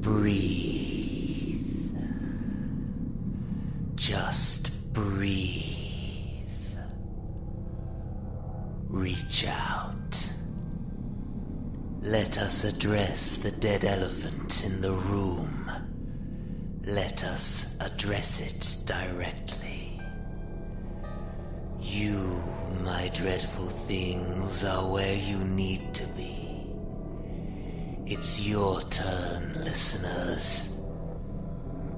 Breathe. Just breathe. Reach out. Let us address the dead elephant in the room. Let us address it directly. You, my dreadful things, are where you need to be. It's your turn, listeners.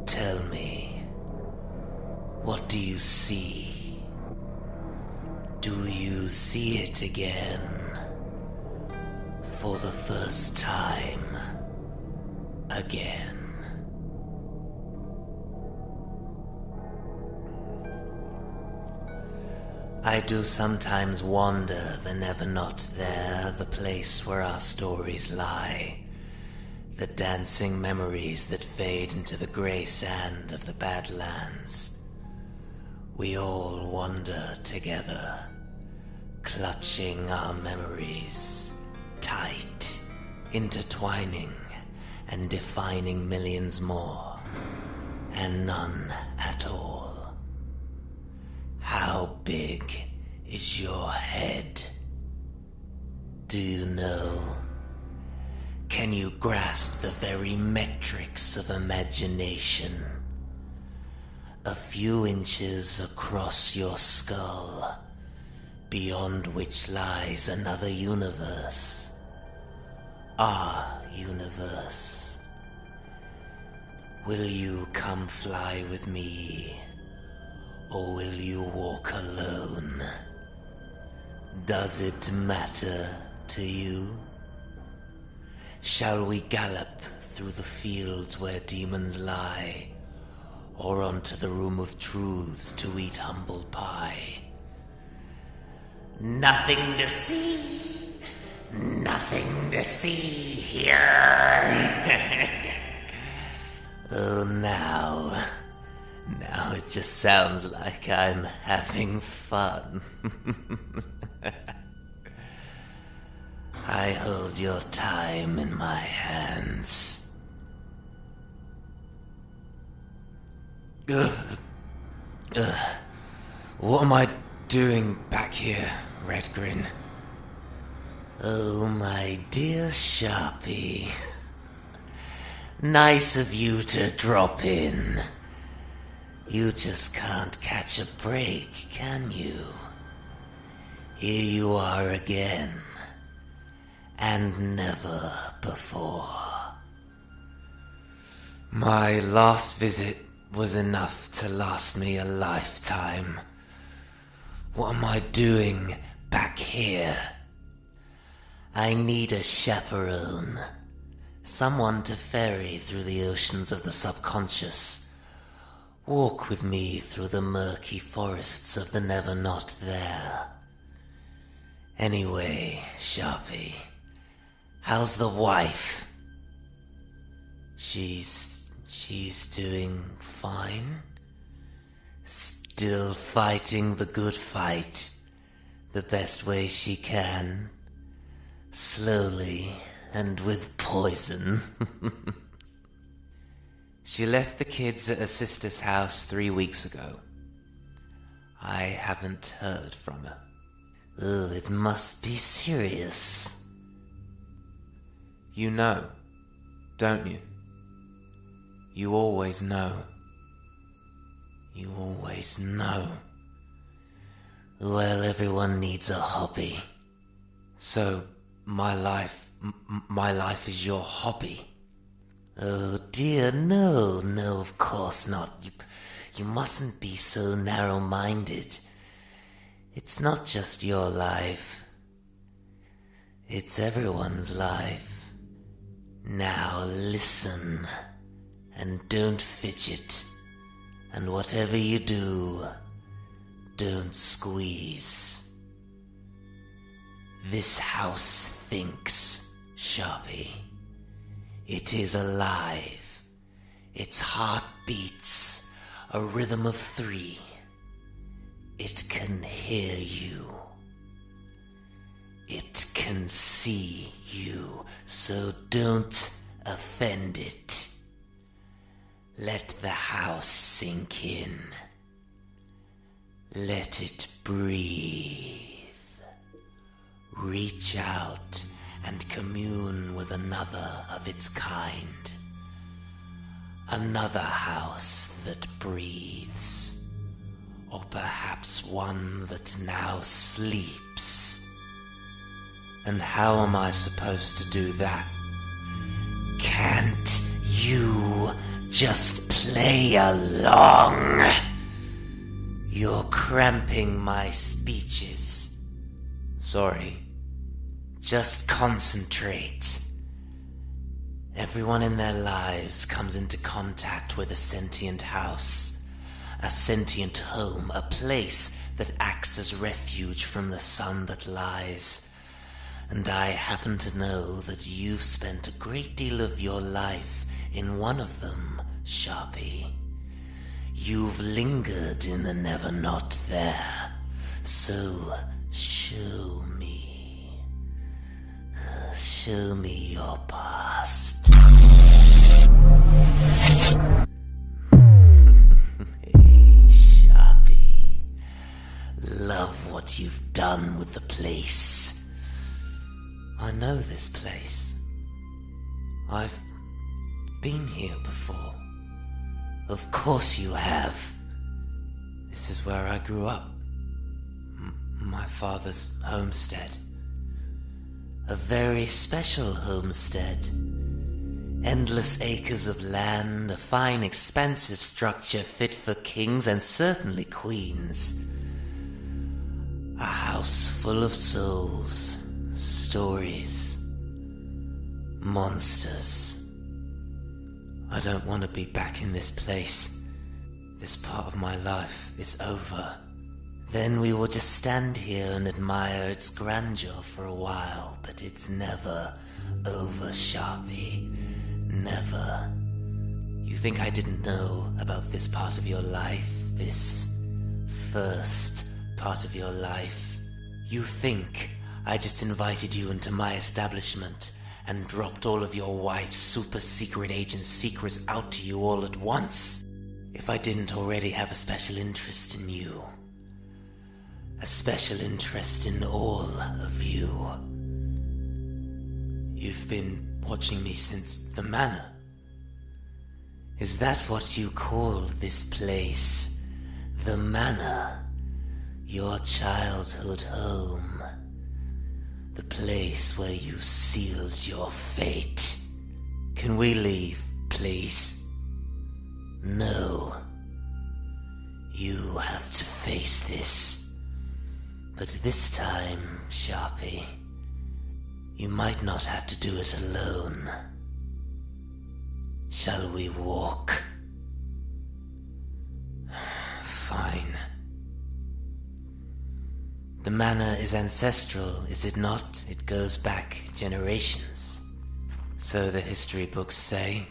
Tell me, what do you see? Do you see it again? For the first time. Again. I do sometimes wander the never not there, the place where our stories lie. The dancing memories that fade into the grey sand of the Badlands. We all wander together, clutching our memories, tight, intertwining and defining millions more, and none at all. How big is your head? Do you know? Can you grasp the very metrics of imagination? A few inches across your skull, beyond which lies another universe. Our universe. Will you come fly with me? Or will you walk alone? Does it matter to you? Shall we gallop through the fields where demons lie, or onto the room of truths to eat humble pie? Nothing to see, nothing to see here. Oh, now it just sounds like I'm having fun. I hold your time in my hands. What am I doing back here, Red Grin? Oh, my dear Sharpie. Nice of you to drop in. You just can't catch a break, can you? Here you are again. And never before. My last visit was enough to last me a lifetime. What am I doing back here? I need a chaperone. Someone to ferry through the oceans of the subconscious. Walk with me through the murky forests of the never not there. Anyway, Sharpie, how's the wife? She's doing fine? Still fighting the good fight, the best way she can. Slowly and with poison. She left the kids at her sister's house 3 weeks ago. I haven't heard from her. Oh, it must be serious. You know, don't you? You always know. You always know. Well, everyone needs a hobby. So, my life is your hobby? Oh dear, no, of course not. You mustn't be so narrow-minded. It's not just your life. It's everyone's life. Now listen, and don't fidget. And whatever you do, don't squeeze. This house thinks, Sharpie. It is alive. Its heart beats, a rhythm of 3. It can hear you. It can see you, so don't offend it. Let the house sink in. Let it breathe. Reach out and commune with another of its kind. Another house that breathes. Or perhaps one that now sleeps. And how am I supposed to do that? Can't you just play along? You're cramping my speeches. Sorry. Just concentrate. Everyone in their lives comes into contact with a sentient house, a sentient home, a place that acts as refuge from the sun that lies. And I happen to know that you've spent a great deal of your life in one of them, Sharpie. You've lingered in the never not there, so show me. Show me your past. Hey, Sharpie. Love what you've done with the place. I know this place. I've been here before. Of course you have. This is where I grew up. My father's homestead. A very special homestead. Endless acres of land, a fine expansive structure fit for kings and certainly queens. A house full of souls, stories, monsters. I don't want to be back in this place. This part of my life is over. Then we will just stand here and admire its grandeur for a while, but it's never over, Sharpie. Never. You think I didn't know about this part of your life? This first part of your life? You think I just invited you into my establishment and dropped all of your wife's super secret agent secrets out to you all at once? If I didn't already have a special interest in you. A special interest in all of you. You've been watching me since the manor. Is that what you call this place? The manor? Your childhood home? The place where you sealed your fate? Can we leave, please? No. You have to face this. But this time, Sharpie, you might not have to do it alone. Shall we walk? Fine. The manor is ancestral, is it not? It goes back generations. So the history books say.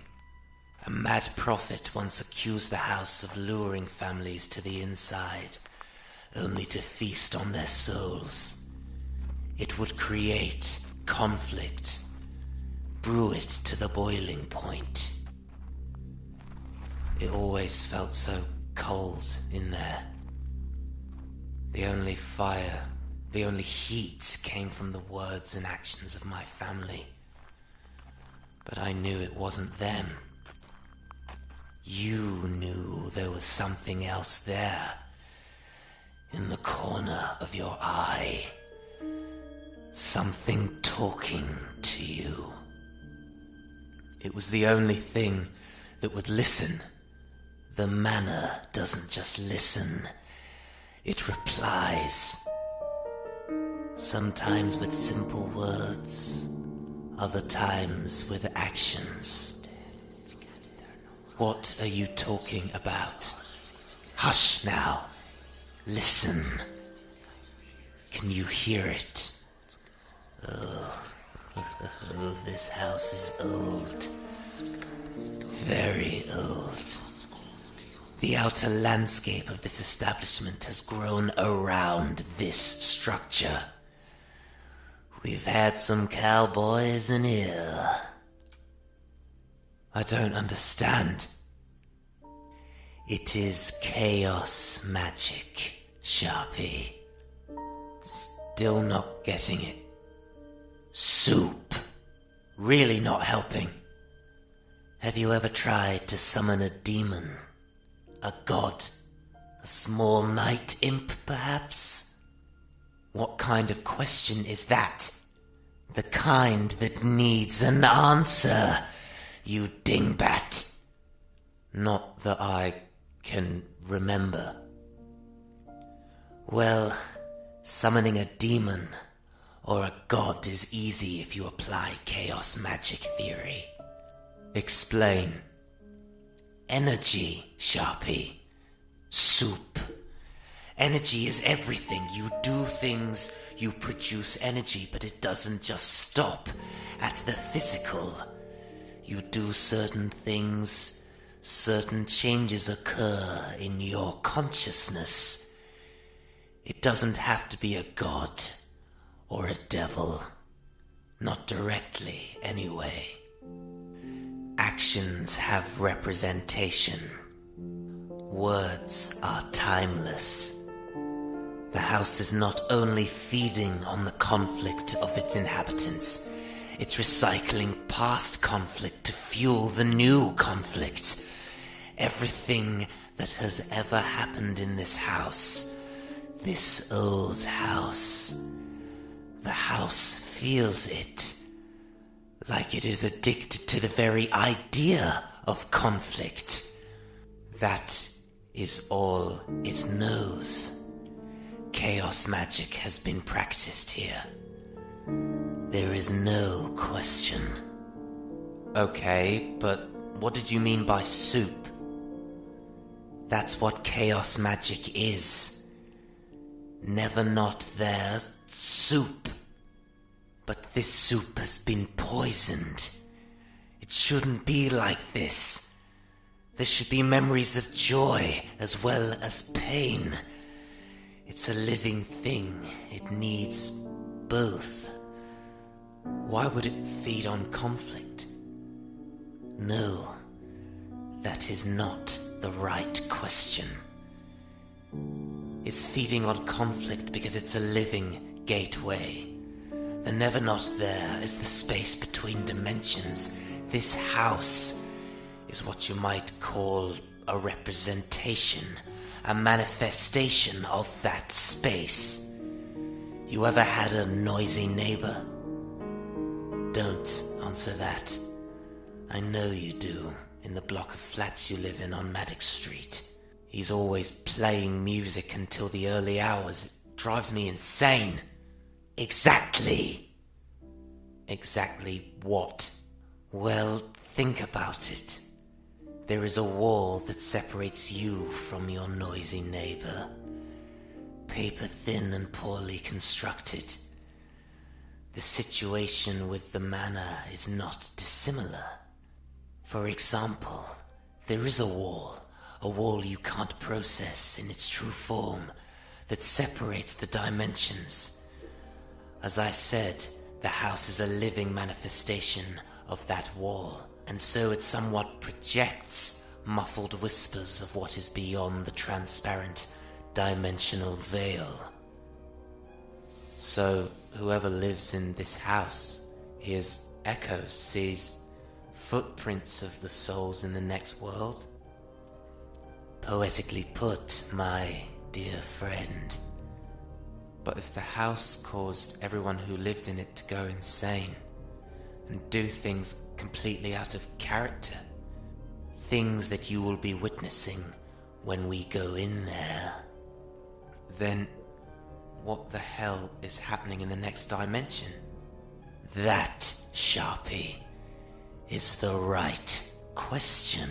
A mad prophet once accused the house of luring families to the inside, only to feast on their souls. It would create conflict, brew it to the boiling point. It always felt so cold in there. The only fire, the only heat came from the words and actions of my family. But I knew it wasn't them. You knew there was something else there. In the corner of your eye. Something talking to you. It was the only thing that would listen. The manor doesn't just listen. It replies. Sometimes with simple words. Other times with actions. What are you talking about? Hush now. Listen. Can you hear it? Oh, this house is old. Very old. The outer landscape of this establishment has grown around this structure. We've had some cowboys in here. I don't understand. It is chaos magic, Sharpie. Still not getting it. Soup. Really not helping. Have you ever tried to summon a demon? A god? A small night imp, perhaps? What kind of question is that? The kind that needs an answer, you dingbat. Not that I can remember. Well, summoning a demon or a god is easy if you apply chaos magic theory. Explain. Energy, Sharpie. Soup. Energy is everything. You do things, you produce energy, but it doesn't just stop at the physical. You do certain things, certain changes occur in your consciousness. It doesn't have to be a god or a devil. Not directly, anyway. Actions have representation. Words are timeless. The house is not only feeding on the conflict of its inhabitants, it's recycling past conflict to fuel the new conflict. Everything that has ever happened in this house, this old house, the house feels it, like it is addicted to the very idea of conflict. That is all it knows. Chaos magic has been practiced here. There is no question. Okay, but what did you mean by soup? That's what chaos magic is. Never not there, soup. But this soup has been poisoned. It shouldn't be like this. There should be memories of joy as well as pain. It's a living thing. It needs both. Why would it feed on conflict? No, that is not the right question. It's feeding on conflict because it's a living gateway. The never not there is the space between dimensions. This house is what you might call a representation, a manifestation of that space. You ever had a noisy neighbor? Don't answer that. I know you do, in the block of flats you live in on Maddox Street. He's always playing music until the early hours. It drives me insane. Exactly. Exactly what? Well, think about it. There is a wall that separates you from your noisy neighbor. Paper thin and poorly constructed. The situation with the manor is not dissimilar. For example, there is a wall you can't process in its true form, that separates the dimensions. As I said, the house is a living manifestation of that wall, and so it somewhat projects muffled whispers of what is beyond the transparent dimensional veil. So, whoever lives in this house hears echoes, sees footprints of the souls in the next world? Poetically put, my dear friend. But if the house caused everyone who lived in it to go insane and do things completely out of character, things that you will be witnessing when we go in there, then what the hell is happening in the next dimension? That, Sharpie, is the right question.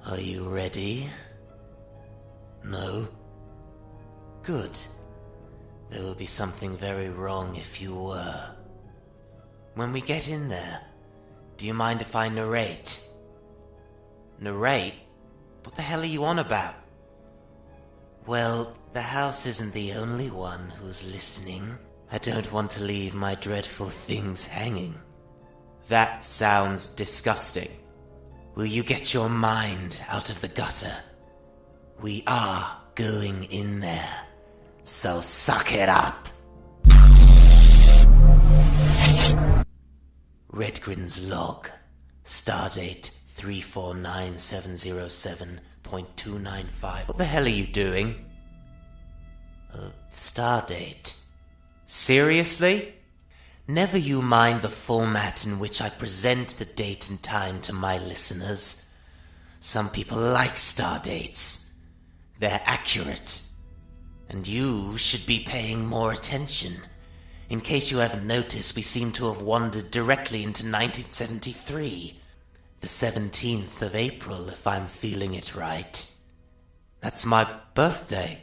Are you ready? No? Good. There will be something very wrong if you were. When we get in there, do you mind if I narrate? Narrate? What the hell are you on about? Well, the house isn't the only one who's listening. I don't want to leave my dreadful things hanging. That sounds disgusting. Will you get your mind out of the gutter? We are going in there, so suck it up. Redgrin's log, stardate 349707.295. What the hell are you doing? Stardate. Seriously? Never you mind the format in which I present the date and time to my listeners. Some people like stardates. They're accurate. And you should be paying more attention. In case you haven't noticed, we seem to have wandered directly into 1973. The 17th of April, if I'm feeling it right. That's my birthday.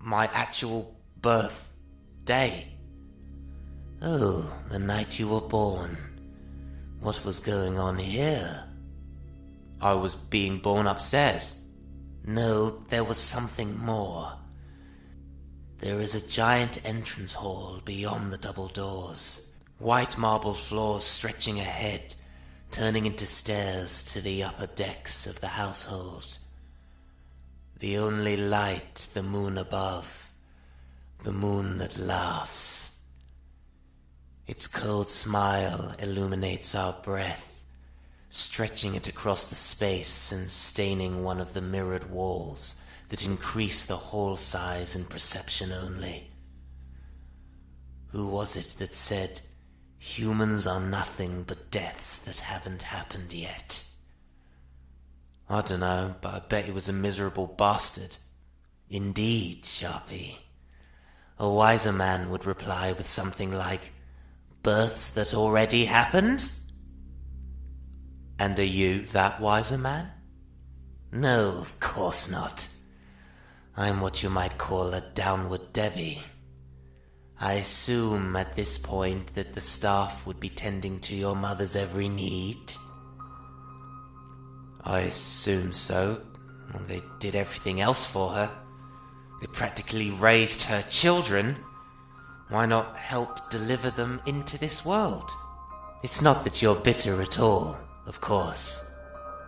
My actual birthday. Oh, the night you were born. What was going on here? I was being born upstairs. No, there was something more. There is a giant entrance hall beyond the double doors. White marble floors stretching ahead, turning into stairs to the upper decks of the household. The only light, the moon above, the moon that laughs. Its cold smile illuminates our breath, stretching it across the space and staining one of the mirrored walls that increase the hall size in perception only. Who was it that said, humans are nothing but deaths that haven't happened yet? I don't know, but I bet he was a miserable bastard. Indeed, Sharpie. A wiser man would reply with something like, births that already happened? And are you that wiser man? No, of course not. I'm what you might call a downward Debbie. I assume at this point that the staff would be tending to your mother's every need. I assume so. Well, they did everything else for her. They practically raised her children. Why not help deliver them into this world? It's not that you're bitter at all, of course.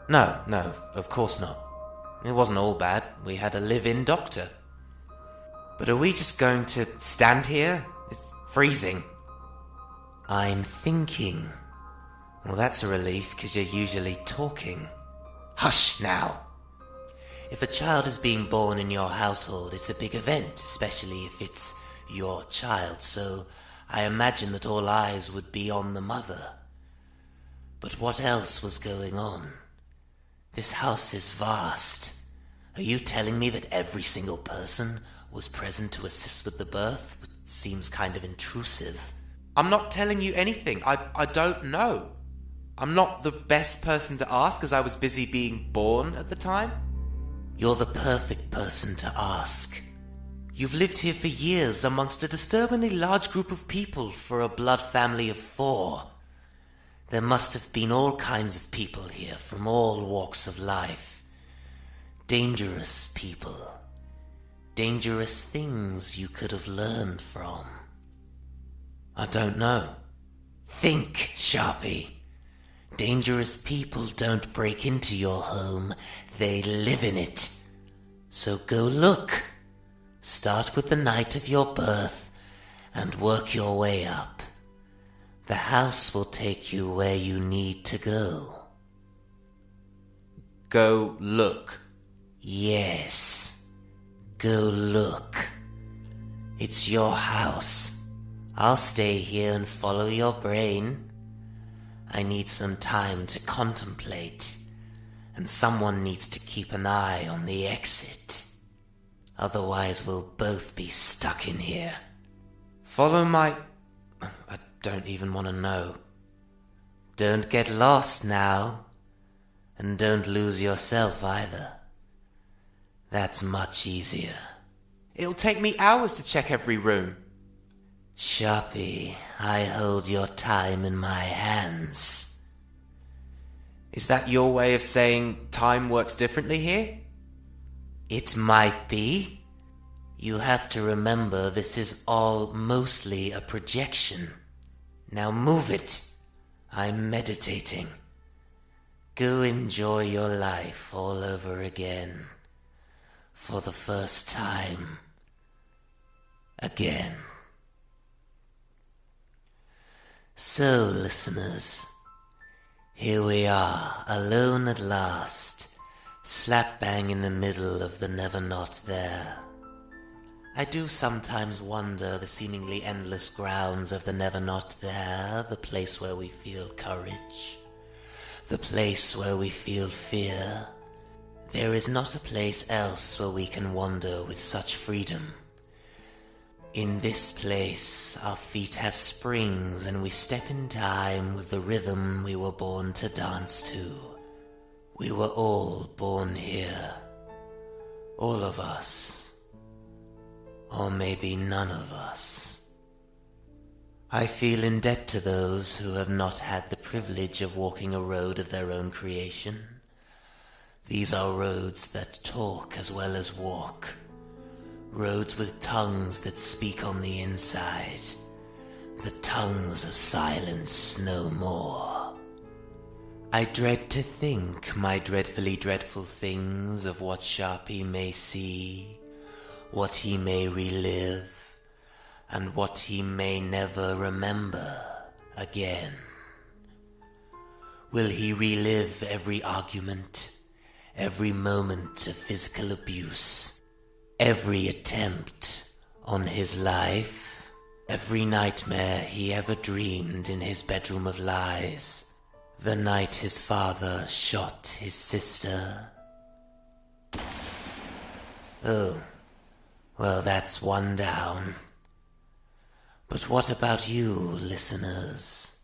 No, of course not. It wasn't all bad. We had a live-in doctor. But are we just going to stand here? It's freezing. I'm thinking. Well, that's a relief, because you're usually talking. Hush now. If a child is being born in your household, it's a big event, especially if it's your child, so I imagine that all eyes would be on the mother. But what else was going on? This house is vast. Are you telling me that every single person was present to assist with the birth? Which seems kind of intrusive. I'm not telling you anything. I don't know. I'm not the best person to ask, as I was busy being born at the time. You're the perfect person to ask. You've lived here for years amongst a disturbingly large group of people for a blood family of 4. There must have been all kinds of people here from all walks of life. Dangerous people. Dangerous things you could have learned from. I don't know. Think, Sharpie. Dangerous people don't break into your home. They live in it. So go look. Start with the night of your birth and work your way up. The house will take you where you need to go. Go look. Yes. Go look. It's your house. I'll stay here and follow your brain. I need some time to contemplate, and someone needs to keep an eye on the exit. Otherwise, we'll both be stuck in here. Follow my... I don't even want to know. Don't get lost now. And don't lose yourself either. That's much easier. It'll take me hours to check every room. Sharpie, I hold your time in my hands. Is that your way of saying time works differently here? It might be. You have to remember this is all mostly a projection. Now move it. I'm meditating. Go enjoy your life all over again. For the first time. Again. So, listeners, here we are, alone at last, slap bang in the middle of the never not there. I do sometimes wonder the seemingly endless grounds of the never not there, the place where we feel courage, the place where we feel fear. There is not a place else where we can wander with such freedom. In this place, our feet have springs, and we step in time with the rhythm we were born to dance to. We were all born here. All of us. Or maybe none of us. I feel in debt to those who have not had the privilege of walking a road of their own creation. These are roads that talk as well as walk. Roads with tongues that speak on the inside. The tongues of silence no more. I dread to think my dreadfully dreadful things of what Sharpie may see, what he may relive, and what he may never remember again. Will he relive every argument, every moment of physical abuse, every attempt on his life, every nightmare he ever dreamed in his bedroom of lies, the night his father shot his sister? Oh, well, that's one down. But what about you, listeners?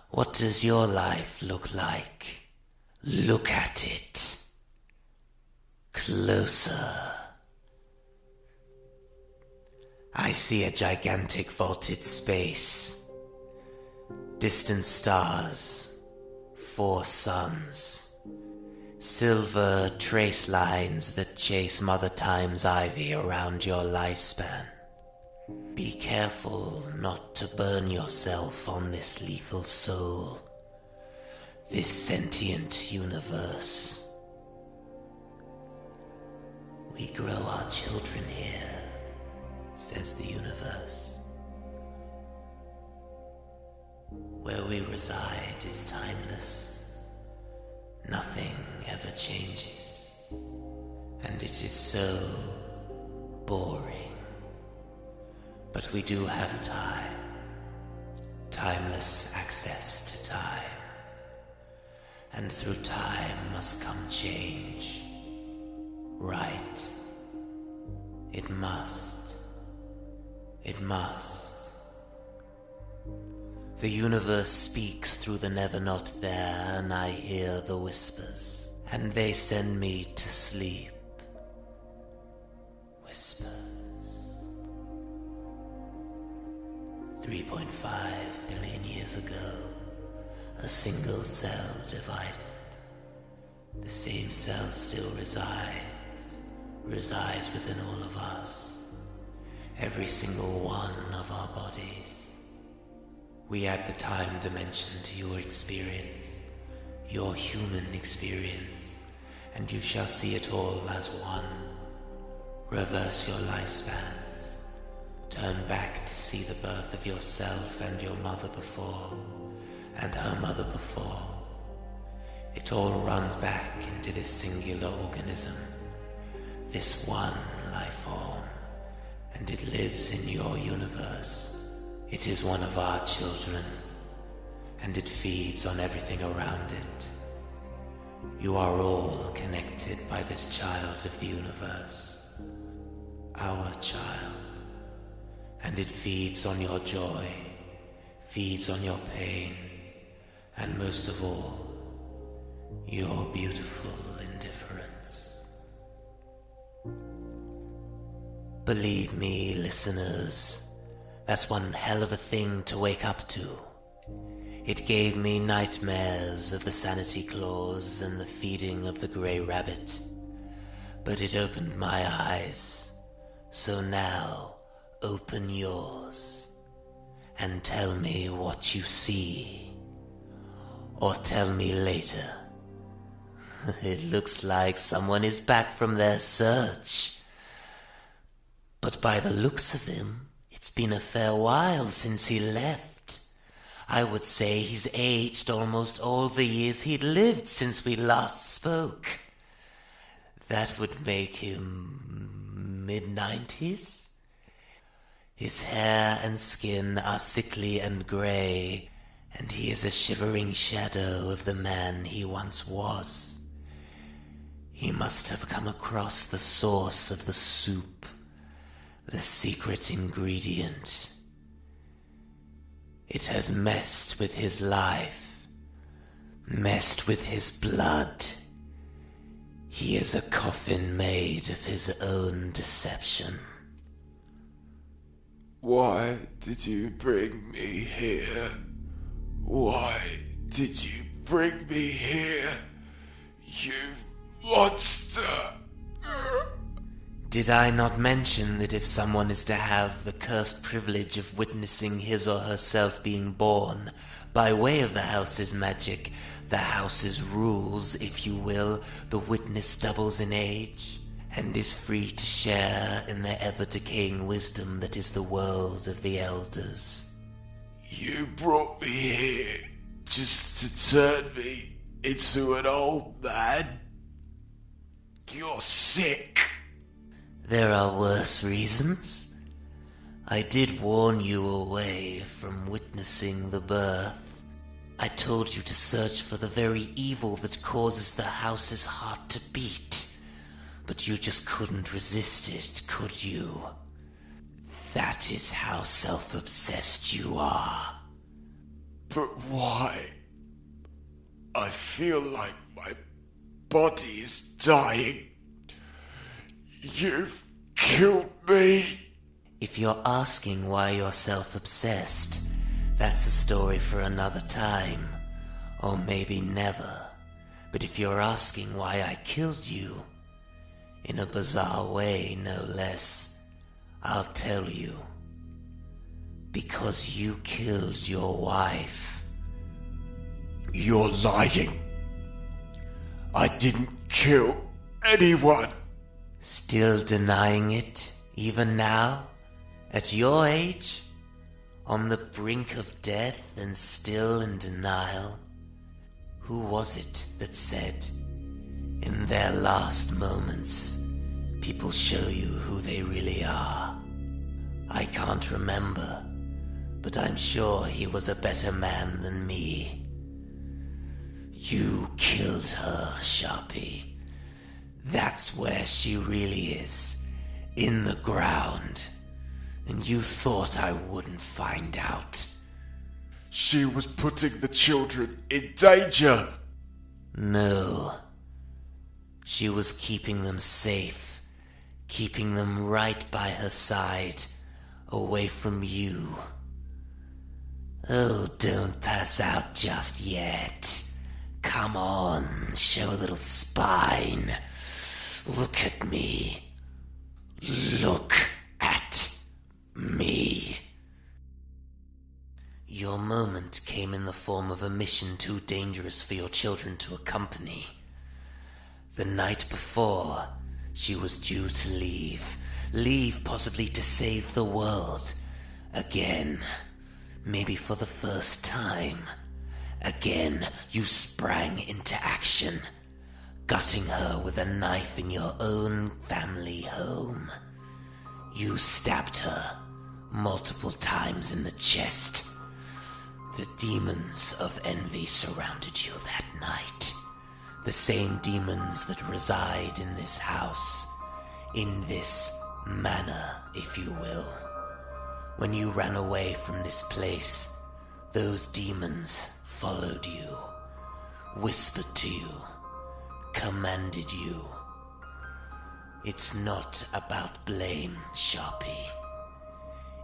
What does your life look like? Look at it. Closer. I see a gigantic vaulted space. Distant stars. 4 suns. Silver trace lines that chase Mother Time's ivy around your lifespan. Be careful not to burn yourself on this lethal soul. This sentient universe. We grow our children here, says the universe. Where we reside is timeless. Nothing ever changes. And it is so boring. But we do have time. Timeless access to time. And through time must come change. Right. It must. It must. The universe speaks through the never not there, and I hear the whispers, and they send me to sleep. Whispers. 3.5 billion years ago, a single cell divided. The same cell still resides within all of us, every single one of our bodies. We add the time dimension to your experience, your human experience, and you shall see it all as one. Reverse your lifespans. Turn back to see the birth of yourself and your mother before, and her mother before. It all runs back into this singular organism, this one life form, and it lives in your universe. It is one of our children, and it feeds on everything around it. You are all connected by this child of the universe, our child, and it feeds on your joy, feeds on your pain, and most of all, your beautiful indifference. Believe me, listeners, that's one hell of a thing to wake up to. It gave me nightmares of the sanity clause and the feeding of the grey rabbit. But it opened my eyes. So now, open yours. And tell me what you see. Or tell me later It looks like someone is back from their search. But by the looks of him, it's been a fair while since he left. I would say he's aged almost all the years he'd lived since we last spoke. That would make him mid-90s? His hair and skin are sickly and grey, and he is a shivering shadow of the man he once was. He must have come across the source of the soup, the secret ingredient. It has messed with his life, messed with his blood. He is a coffin made of his own deception. Why did you bring me here? Why did you bring me here? You monster! Did I not mention that if someone is to have the cursed privilege of witnessing his or herself being born by way of the house's magic, the house's rules, if you will, the witness doubles in age and is free to share in the ever-decaying wisdom that is the world of the elders? You brought me here just to turn me into an old man? You're sick. There are worse reasons. I did warn you away from witnessing the birth. I told you to search for the very evil that causes the house's heart to beat. But you just couldn't resist it, could you? That is how self-obsessed you are. But why? I feel like my body is dying. You've killed me. If you're asking why you're self-obsessed, that's a story for another time. Or maybe never. But if you're asking why I killed you, in a bizarre way, no less, I'll tell you. Because you killed your wife. You're lying. I didn't kill anyone. Still denying it, even now? At your age? On the brink of death and still in denial? Who was it that said, in their last moments, people show you who they really are? I can't remember, but I'm sure he was a better man than me. You killed her, Sharpie. That's where she really is, in the ground. And you thought I wouldn't find out. She was putting the children in danger. No. She was keeping them safe, keeping them right by her side, away from you. Oh, don't pass out just yet. Come on, show a little spine. Look at me. Look at me. Your moment came in the form of a mission too dangerous for your children to accompany. The night before, she was due to leave. Leave possibly to save the world. Again. Maybe for the first time. Again, you sprang into action, gutting her with a knife in your own family home. You stabbed her multiple times in the chest. The demons of envy surrounded you that night. The same demons that reside in this house, in this manor, if you will. When you ran away from this place, those demons followed you, whispered to you, commanded you. It's not about blame, Sharpie.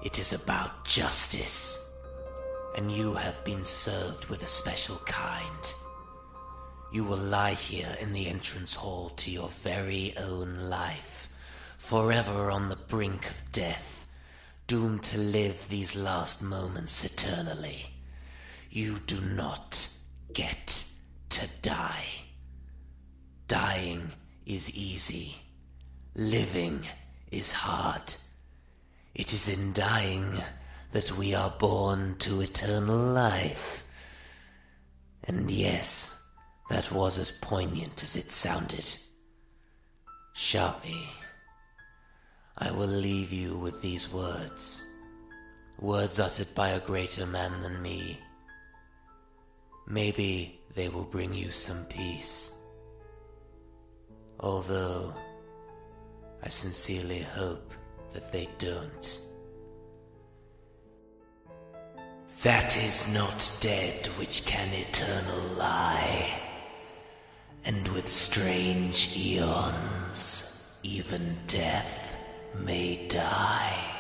It is about justice. And you have been served with a special kind. You will lie here in the entrance hall to your very own life, forever on the brink of death, doomed to live these last moments eternally. You do not get to die. Dying is easy. Living is hard. It is in dying that we are born to eternal life. And yes, that was as poignant as it sounded. Sharpie, I will leave you with these words. Words uttered by a greater man than me. Maybe they will bring you some peace. Although, I sincerely hope that they don't. That is not dead which can eternal lie, and with strange eons, even death may die.